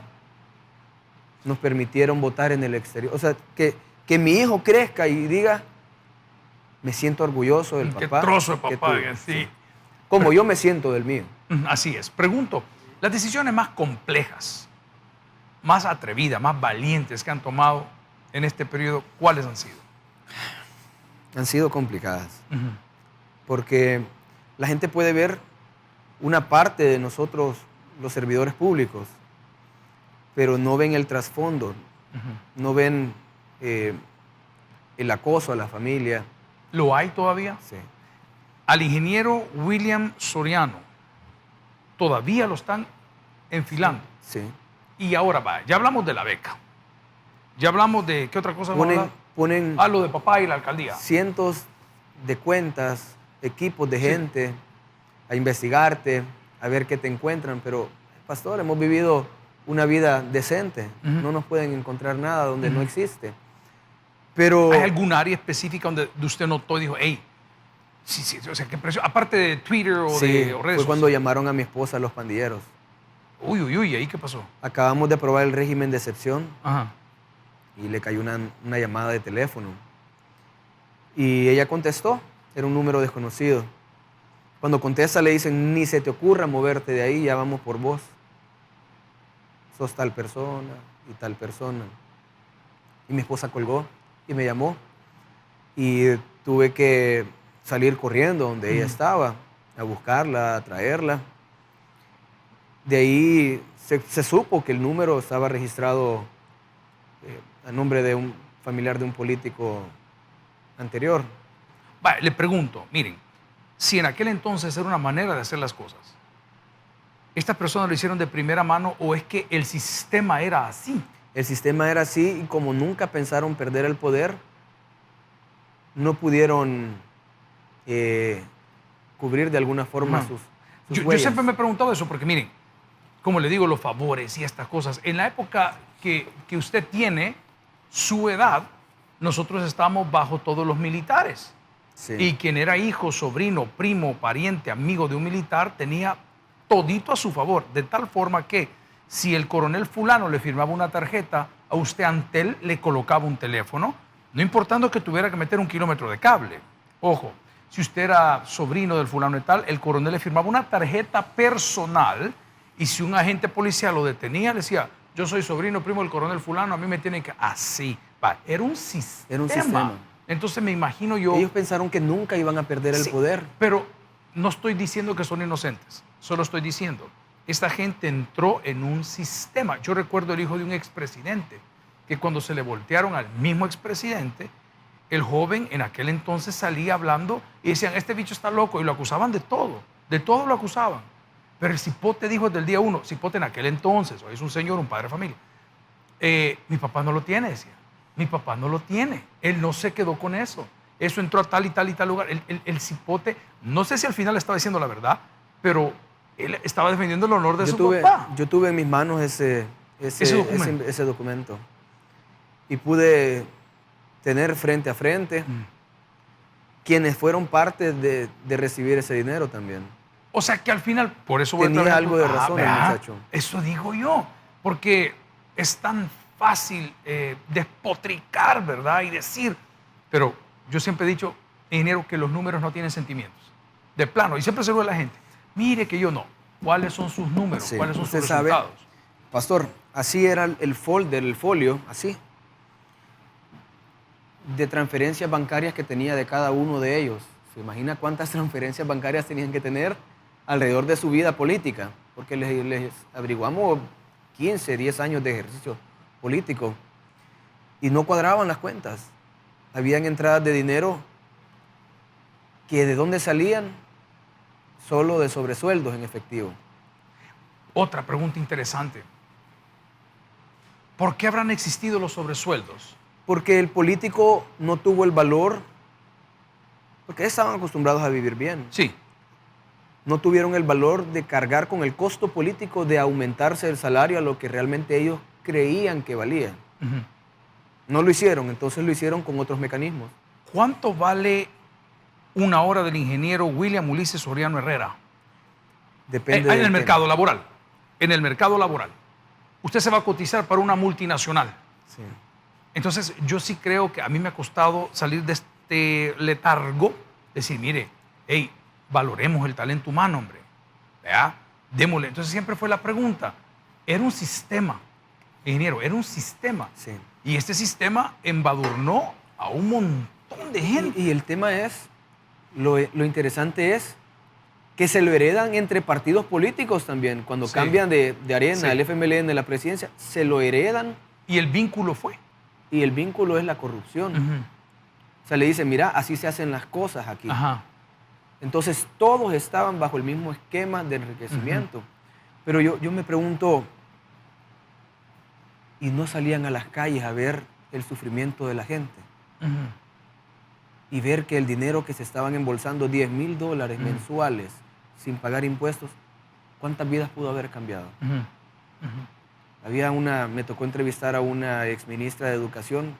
Nos permitieron votar en el exterior. O sea, que mi hijo crezca y diga, me siento orgulloso del papá. Qué trozo de papá, sí. Como yo me siento del mío. Así es. Pregunto, las decisiones más complejas, más atrevidas, más valientes que han tomado en este periodo, ¿cuáles han sido? Han sido complicadas. Porque la gente puede ver una parte de nosotros, los servidores públicos, pero no ven el trasfondo, no ven el acoso a la familia. ¿Lo hay todavía? Sí. Al ingeniero William Soriano, todavía lo están enfilando. Sí. Y ahora va, ya hablamos de la beca. Ya hablamos de, ¿qué otra cosa vamos a hablar? Ponen Lo de papá y la alcaldía. cientos de cuentas, equipos de gente a investigarte, a ver qué te encuentran, pero, pastor, hemos vivido una vida decente. No nos pueden encontrar nada donde no existe. Pero ¿Hay algún área específica donde usted notó y dijo, hey, sí, o sea, qué presión? Aparte de Twitter o sí, de o redes fue cuando sociales. llamaron a mi esposa los pandilleros. Uy, ¿ahí qué pasó? Acabamos de aprobar el régimen de excepción Ajá. y le cayó una llamada de teléfono. Y ella contestó, era un número desconocido. Cuando contesta le dicen, ni se te ocurra moverte de ahí, ya vamos por vos. Sos tal persona y tal persona. Y mi esposa colgó y me llamó. Y tuve que salir corriendo donde ella estaba, a buscarla, a traerla. De ahí se supo que el número estaba registrado a nombre de un familiar de un político anterior. Vale, le pregunto, miren, si en aquel entonces era una manera de hacer las cosas, ¿estas personas lo hicieron de primera mano o es que el sistema era así? El sistema era así y como nunca pensaron perder el poder, no pudieron cubrir de alguna forma sus Yo huellas. siempre me he preguntado eso porque, miren, como le digo, los favores y estas cosas, en la época que usted tiene su edad, nosotros estábamos bajo todos los militares. Sí. Y quien era hijo, sobrino, primo, pariente, amigo de un militar, tenía todito a su favor, de tal forma que si el coronel fulano le firmaba una tarjeta, a usted ante él le colocaba un teléfono, no importando que tuviera que meter 1 kilómetro de cable. Ojo, si usted era sobrino del fulano y tal, el coronel le firmaba una tarjeta personal y si un agente policial lo detenía, le decía, yo soy sobrino, primo del coronel fulano, a mí me tienen que... Así, era un sistema. Era un sistema. Entonces me imagino yo... Ellos pensaron que nunca iban a perder el Sí, poder. Pero no estoy diciendo que son inocentes, solo estoy diciendo, esta gente entró en un sistema. Yo recuerdo el hijo de un expresidente, que cuando se le voltearon al mismo expresidente, el joven en aquel entonces salía hablando y decían, este bicho está loco, y lo acusaban de todo lo acusaban. Pero el cipote dijo desde el día 1, cipote en aquel entonces, hoy es un señor, un padre de familia, mi papá no lo tiene, decía. Mi papá no lo tiene. Él no se quedó con eso. Eso entró a tal y tal y tal lugar. El cipote, no sé si al final estaba diciendo la verdad, pero él estaba defendiendo el honor de su papá. Yo tuve en mis manos ese documento. Y pude tener frente a frente quienes fueron parte de recibir ese dinero también. O sea que al final, por eso tenía algo de razón el muchacho. Eso digo yo, porque es tan fácil despotricar, ¿verdad? Y decir, pero yo siempre he dicho, ingeniero, que los números no tienen sentimientos. De plano, y siempre se lo digo a la gente, mire que yo no. ¿Cuáles son sus números? Sí, ¿Cuáles son sus usted sabe, resultados? Pastor, así era el folio, así, de transferencias bancarias que tenía de cada uno de ellos. ¿Se imagina cuántas transferencias bancarias tenían que tener alrededor de su vida política? Porque les averiguamos 15, 10 años de ejercicio político y no cuadraban las cuentas. Habían entradas de dinero que de dónde salían, solo de sobresueldos en efectivo. Otra pregunta interesante. ¿Por qué habrán existido los sobresueldos? Porque el político no tuvo el valor, porque estaban acostumbrados a vivir bien. Sí. No tuvieron el valor de cargar con el costo político de aumentarse el salario a lo que realmente ellos creían que valía. No lo hicieron, entonces lo hicieron con otros mecanismos. ¿Cuánto vale una hora del ingeniero William Ulises Soriano Herrera? Depende en el del mercado tema. laboral. En el mercado laboral. Usted se va a cotizar para una multinacional. Sí. Entonces, yo sí creo que a mí me ha costado salir de este letargo, decir, mire, hey, valoremos el talento humano, hombre. ¿Vea? Démosle. Entonces, siempre fue la pregunta. Era un sistema, ingeniero, era un sistema. Sí. Y este sistema embadurnó a un montón de gente. Y el tema es, lo interesante es que se lo heredan entre partidos políticos también. Cuando Sí. cambian de arena, Sí. el FMLN de la presidencia, se lo heredan Y el vínculo fue. y el vínculo es la corrupción. sea, le dice, mira, así se hacen las cosas aquí. Ajá. Entonces, todos estaban bajo el mismo esquema de enriquecimiento. Pero yo me pregunto, ¿y no salían a las calles a ver el sufrimiento de la gente? Y ver que el dinero que se estaban embolsando, $10,000 mensuales, sin pagar impuestos, ¿cuántas vidas pudo haber cambiado? Me tocó entrevistar a una exministra de Educación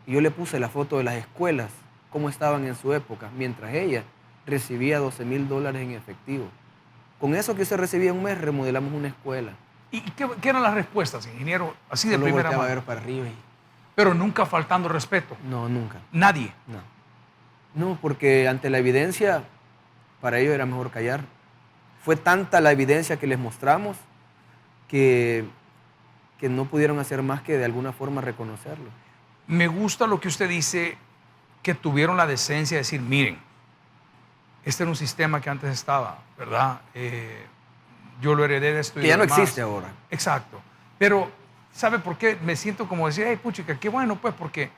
y yo le puse la foto de las escuelas, cómo estaban en su época, mientras ella recibía $12,000 en efectivo. Con eso que se recibía en un mes, remodelamos una escuela. ¿Y qué eran las respuestas, ingeniero? Así de Solo primera volteaba mano. a ver para arriba y... Pero nunca faltando respeto. No, nunca. Nadie. No, porque ante la evidencia, para ellos era mejor callar. Fue tanta la evidencia que les mostramos que no pudieron hacer más que de alguna forma reconocerlo. Me gusta lo que usted dice, que tuvieron la decencia de decir, miren, este era un sistema que antes estaba, ¿verdad? Yo lo heredé de esto y Que ya no demás. existe ahora. Exacto. Pero, ¿sabe por qué? Me siento como decir, ay, puchica, qué bueno, pues, porque,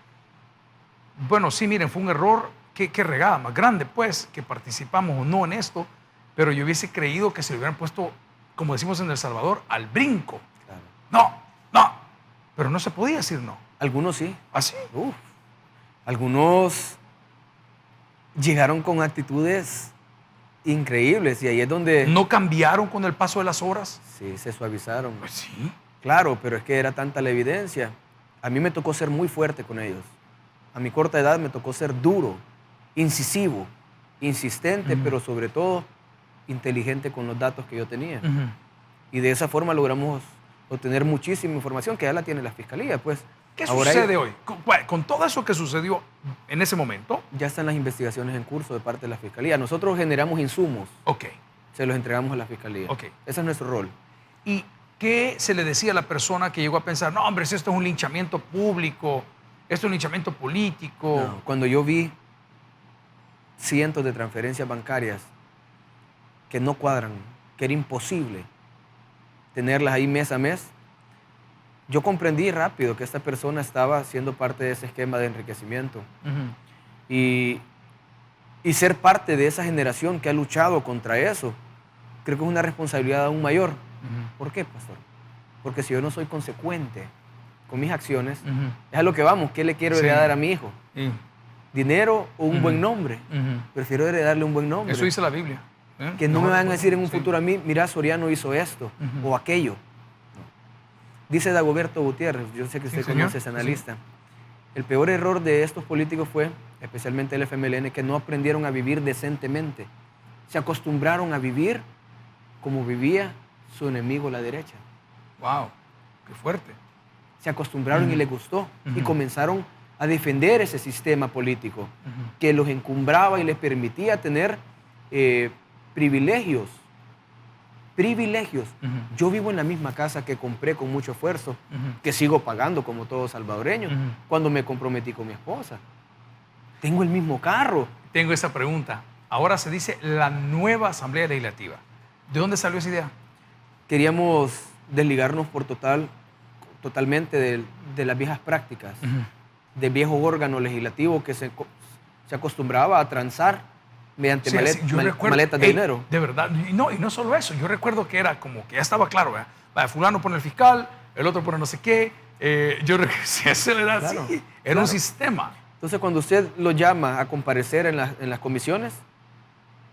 bueno, sí, miren, fue un error, qué regada más grande, pues, que participamos o no en esto, pero yo hubiese creído que se le hubieran puesto, como decimos en El Salvador, al brinco. Claro. No, pero no se podía decir no. Algunos sí. ¿Así? Algunos llegaron con actitudes increíbles y ahí es donde... ¿No cambiaron con el paso de las horas? Sí, se suavizaron. Pues sí. Claro, pero es que era tanta la evidencia. A mí me tocó ser muy fuerte con ellos. A mi corta edad me tocó ser duro, incisivo, insistente, pero sobre todo inteligente con los datos que yo tenía. Y de esa forma logramos obtener muchísima información que ya la tiene la Fiscalía, pues. ¿Qué sucede hoy? Con todo eso que sucedió en ese momento. Ya están las investigaciones en curso de parte de la Fiscalía. Nosotros generamos insumos. Ok. Se los entregamos a la Fiscalía. Ok. Ese es nuestro rol. ¿Y qué se le decía a la persona que llegó a pensar, no, hombre, si esto es un linchamiento público, esto es un linchamiento político? No, cuando yo vi cientos de transferencias bancarias que no cuadran, que era imposible tenerlas ahí mes a mes, yo comprendí rápido que esta persona estaba siendo parte de ese esquema de enriquecimiento. Y ser parte de esa generación que ha luchado contra eso, creo que es una responsabilidad aún mayor. ¿Por qué, pastor? Porque si yo no soy consecuente con mis acciones, es a lo que vamos. ¿Qué le quiero heredar a mi hijo? ¿Dinero o un buen nombre? Prefiero heredarle un buen nombre. Eso dice la Biblia. Que no me van a decir en un futuro a mí, mira, Soriano hizo esto o aquello. Dice Dagoberto Gutiérrez, yo sé que usted conoce a ese analista, el peor error de estos políticos fue, especialmente el FMLN, que no aprendieron a vivir decentemente. Se acostumbraron a vivir como vivía su enemigo, la derecha. ¡Wow! ¡Qué fuerte! Se acostumbraron y les gustó. Y comenzaron a defender ese sistema político que los encumbraba y les permitía tener privilegios. Yo vivo en la misma casa que compré con mucho esfuerzo, que sigo pagando como todo salvadoreño, cuando me comprometí con mi esposa. Tengo el mismo carro. Tengo esa pregunta. Ahora se dice la nueva Asamblea Legislativa. ¿De dónde salió esa idea? Queríamos desligarnos totalmente de las viejas prácticas, del viejo órgano legislativo que se acostumbraba a transar mediante maletas de dinero. De verdad, y no solo eso, yo recuerdo que era como que ya estaba claro, ¿verdad? Vaya, fulano pone el fiscal, el otro pone no sé qué, yo recuerdo que eso era así, era un sistema. Entonces cuando usted lo llama a comparecer en las comisiones,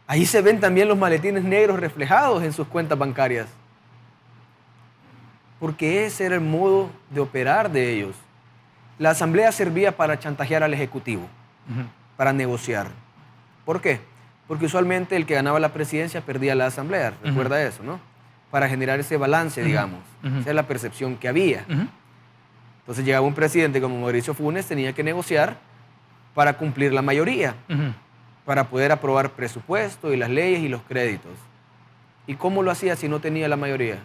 ahí se ven también los maletines negros reflejados en sus cuentas bancarias. Porque ese era el modo de operar de ellos. La asamblea servía para chantajear al ejecutivo, para negociar. ¿Por qué? Porque usualmente el que ganaba la presidencia perdía la asamblea, recuerda eso, ¿no? Para generar ese balance, digamos. Esa es la percepción que había. Entonces llegaba un presidente como Mauricio Funes, tenía que negociar para cumplir la mayoría, para poder aprobar presupuesto y las leyes y los créditos. ¿Y cómo lo hacía si no tenía la mayoría?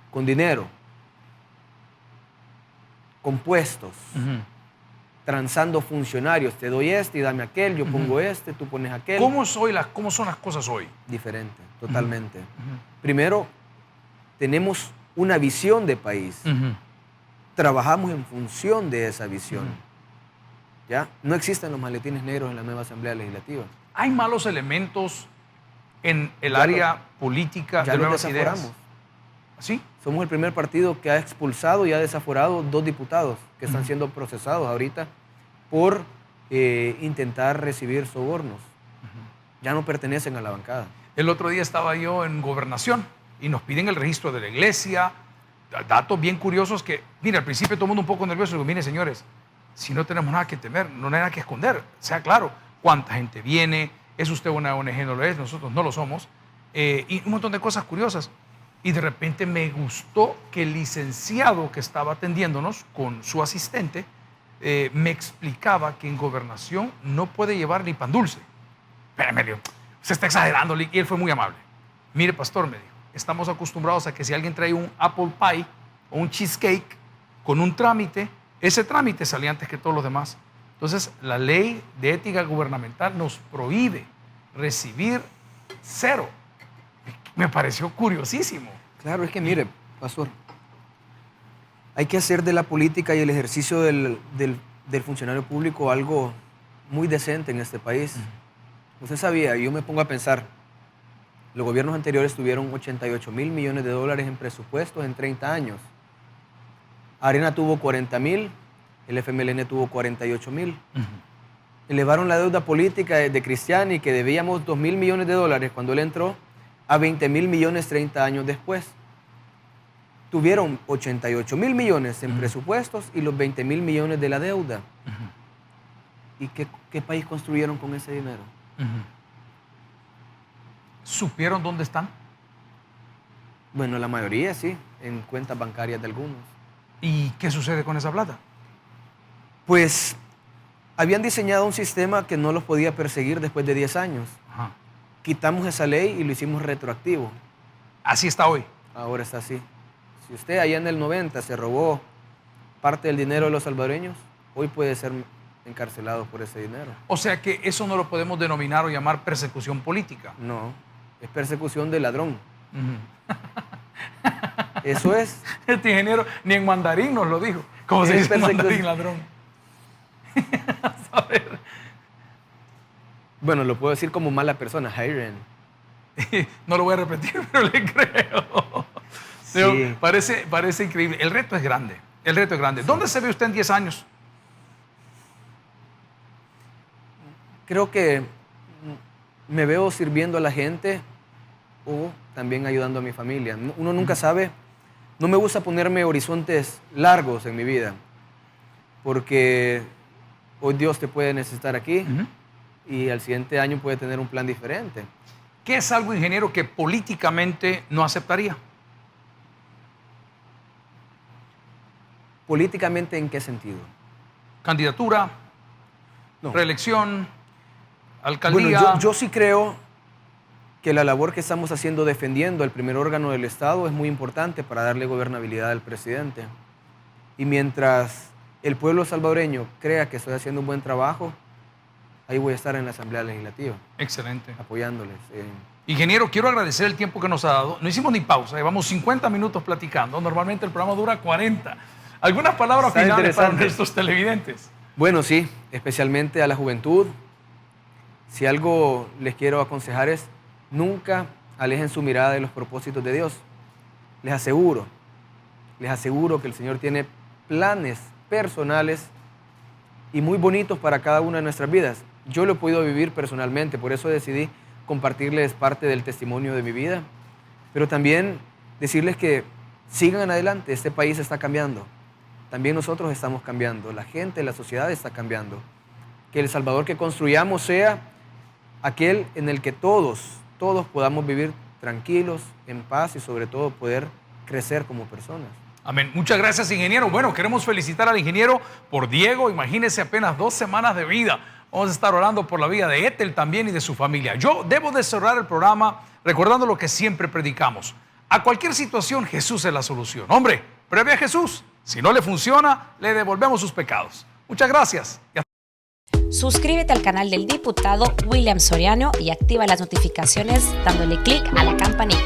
Con dinero, con puestos, transando funcionarios. Te doy este y dame aquel, yo pongo este, tú pones aquel. ¿Cómo son las cosas hoy? Diferente, totalmente. Primero, tenemos una visión de país. Trabajamos en función de esa visión. ¿Ya? No existen los maletines negros en la nueva Asamblea Legislativa. ¿Hay malos elementos en el Ya área política Ya de los nuevas desaforamos. ideas? ¿Sí? Somos el primer partido que ha expulsado y ha desaforado 2 diputados que están siendo procesados ahorita por intentar recibir sobornos. Ya no pertenecen a la bancada. El otro día estaba yo en Gobernación y nos piden el registro de la iglesia, datos bien curiosos que, mira, al principio todo el mundo un poco nervioso. Digo, mire, señores, si no tenemos nada que temer, no hay nada que esconder. Sea claro, cuánta gente viene, es usted una ONG, no lo es, nosotros no lo somos, y un montón de cosas curiosas. Y de repente me gustó que el licenciado que estaba atendiéndonos con su asistente me explicaba que en Gobernación no puede llevar ni pan dulce. Espérame, digo, se está exagerando, y él fue muy amable. Mire, pastor, me dijo, estamos acostumbrados a que si alguien trae un apple pie o un cheesecake con un trámite, ese trámite salía antes que todos los demás. Entonces, la ley de ética gubernamental nos prohíbe recibir 0. Me pareció curiosísimo. Claro, es que mire, pastor, hay que hacer de la política y el ejercicio del funcionario público algo muy decente en este país. Usted sabía, yo me pongo a pensar, los gobiernos anteriores tuvieron 88.000 millones de dólares en presupuestos en 30 años. Arena tuvo 40.000, el FMLN tuvo 48.000. Elevaron la deuda política de Cristiani, que debíamos 2.000 millones de dólares cuando él entró, a 20.000 millones 30 años después. Tuvieron 88.000 millones en presupuestos y los 20.000 millones de la deuda. ¿Y qué país construyeron con ese dinero? ¿Supieron dónde están? Bueno, la mayoría sí, en cuentas bancarias de algunos. ¿Y qué sucede con esa plata? Pues habían diseñado un sistema que no los podía perseguir después de 10 años. Ajá. Quitamos esa ley y lo hicimos retroactivo. Así está hoy. Ahora está así. Si usted allá en el 90 se robó parte del dinero de los salvadoreños, hoy puede ser encarcelado por ese dinero. O sea que eso no lo podemos denominar o llamar persecución política. No, es persecución de ladrón. Eso es. Este ingeniero ni en mandarín nos lo dijo. ¿Cómo se dice en mandarín, ladrón? A ver. Bueno, lo puedo decir como mala persona, Hiren. No lo voy a repetir, pero le creo. Sí. Pero parece increíble. El reto es grande. El reto es grande. Sí. ¿Dónde se ve usted en 10 años? Creo que me veo sirviendo a la gente o también ayudando a mi familia. Uno nunca sabe. No me gusta ponerme horizontes largos en mi vida, porque hoy Dios te puede necesitar aquí y al siguiente año puede tener un plan diferente. ¿Qué es algo, ingeniero, que políticamente no aceptaría? ¿Políticamente en qué sentido? ¿Candidatura? No. ¿Reelección? ¿Alcaldía? Bueno, yo sí creo que la labor que estamos haciendo defendiendo el primer órgano del Estado es muy importante para darle gobernabilidad al presidente. Y mientras el pueblo salvadoreño crea que estoy haciendo un buen trabajo, ahí voy a estar en la Asamblea Legislativa. Excelente. Apoyándoles. Ingeniero, quiero agradecer el tiempo que nos ha dado. No hicimos ni pausa, llevamos 50 minutos platicando. Normalmente el programa dura 40. ¿Algunas palabras finales para nuestros televidentes? Bueno, sí, especialmente a la juventud. Si algo les quiero aconsejar es, nunca alejen su mirada de los propósitos de Dios. Les aseguro que el Señor tiene planes personales y muy bonitos para cada una de nuestras vidas. Yo lo he podido vivir personalmente, por eso decidí compartirles parte del testimonio de mi vida, pero también decirles que sigan adelante, este país está cambiando. También nosotros estamos cambiando, la gente, la sociedad está cambiando. Que El Salvador que construyamos sea aquel en el que todos podamos vivir tranquilos, en paz y sobre todo poder crecer como personas. Amén. Muchas gracias, ingeniero. Bueno, queremos felicitar al ingeniero por Diego. Imagínese, apenas 2 semanas de vida. Vamos a estar orando por la vida de Ethel también y de su familia. Yo debo de cerrar el programa recordando lo que siempre predicamos. A cualquier situación, Jesús es la solución. Hombre, pruebe a Jesús. Si no le funciona, le devolvemos sus pecados. Muchas gracias. Suscríbete al canal del diputado William Soriano y activa las notificaciones dándole clic a la campanita.